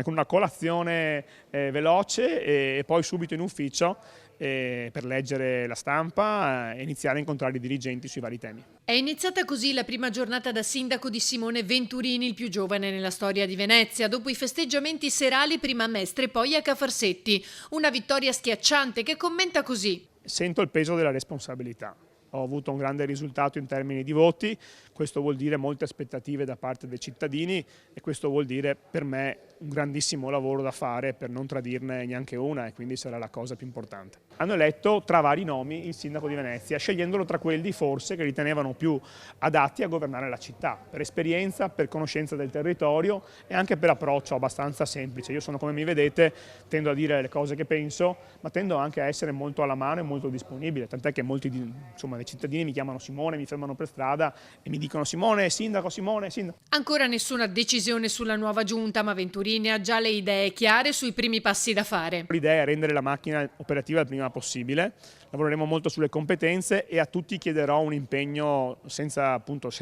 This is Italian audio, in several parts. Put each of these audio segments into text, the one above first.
con una colazione veloce e poi subito in ufficio per leggere la stampa e iniziare a incontrare i dirigenti sui vari temi. È iniziata così la prima giornata da sindaco di Simone Venturini, il più giovane nella storia di Venezia, dopo i festeggiamenti serali prima a Mestre e poi a Cafarsetti. Una vittoria schiacciante che commenta così. Sento il peso della responsabilità. Ho avuto un grande risultato in termini di voti, questo vuol dire molte aspettative da parte dei cittadini e questo vuol dire per me un grandissimo lavoro da fare per non tradirne neanche una e quindi sarà la cosa più importante. Hanno eletto tra vari nomi il sindaco di Venezia, scegliendolo tra quelli forse che ritenevano più adatti a governare la città, per esperienza, per conoscenza del territorio e anche per approccio abbastanza semplice. Io sono, come mi vedete, tendo a dire le cose che penso, ma tendo anche a essere molto alla mano e molto disponibile, tant'è che molti dei cittadini mi chiamano Simone, mi fermano per strada e mi dicono Simone, sindaco, Simone, sindaco. Ancora nessuna decisione sulla nuova giunta, ma Venturini ha già le idee chiare sui primi passi da fare. L'idea è rendere la macchina operativa il prima possibile, lavoreremo molto sulle competenze e a tutti chiederò un impegno senza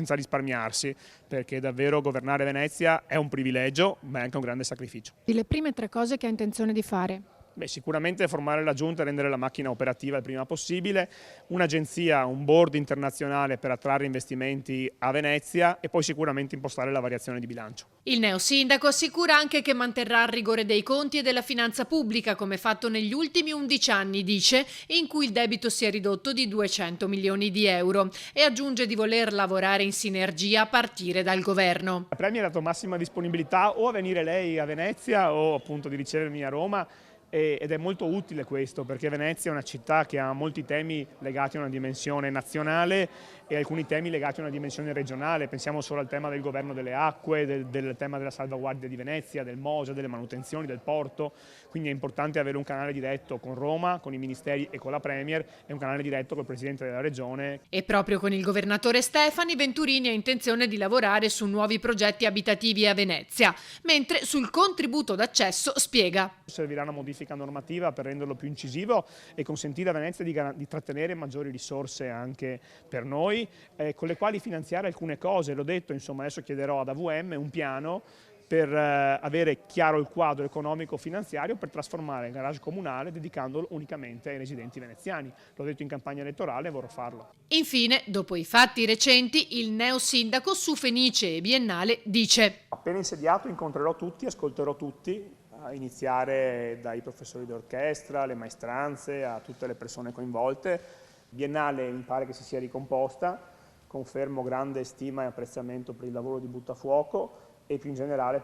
risparmiarsi, perché davvero governare Venezia è un privilegio, ma è anche un grande sacrificio. Le prime 3 cose che ha intenzione di fare. Beh, sicuramente formare la giunta e rendere la macchina operativa il prima possibile, un'agenzia, un board internazionale per attrarre investimenti a Venezia e poi sicuramente impostare la variazione di bilancio. Il neosindaco assicura anche che manterrà il rigore dei conti e della finanza pubblica, come fatto negli ultimi 11 anni, dice, in cui il debito si è ridotto di 200 milioni di euro e aggiunge di voler lavorare in sinergia a partire dal governo. La Premier ha dato massima disponibilità o a venire lei a Venezia o appunto di ricevermi a Roma. Ed è molto utile questo perché Venezia è una città che ha molti temi legati a una dimensione nazionale e alcuni temi legati a una dimensione regionale. Pensiamo solo al tema del governo delle acque, del tema della salvaguardia di Venezia, del MOSE, delle manutenzioni, del porto. Quindi è importante avere un canale diretto con Roma, con i ministeri e con la Premier e un canale diretto col Presidente della Regione. E proprio con il governatore Stefani, Venturini ha intenzione di lavorare su nuovi progetti abitativi a Venezia, mentre sul contributo d'accesso spiega. Servirà una modifica normativa per renderlo più incisivo e consentire a Venezia di trattenere maggiori risorse anche per noi, con le quali finanziare alcune cose. L'ho detto, insomma, adesso chiederò ad AVM un piano per avere chiaro il quadro economico-finanziario per trasformare il garage comunale dedicandolo unicamente ai residenti veneziani. L'ho detto in campagna elettorale e vorrò farlo. Infine, dopo i fatti recenti, il neosindaco su Fenice e Biennale dice: appena insediato incontrerò tutti, ascolterò tutti, a iniziare dai professori d'orchestra, alle maestranze, a tutte le persone coinvolte. Biennale mi pare che si sia ricomposta, confermo grande stima e apprezzamento per il lavoro di Buttafuoco e più in generale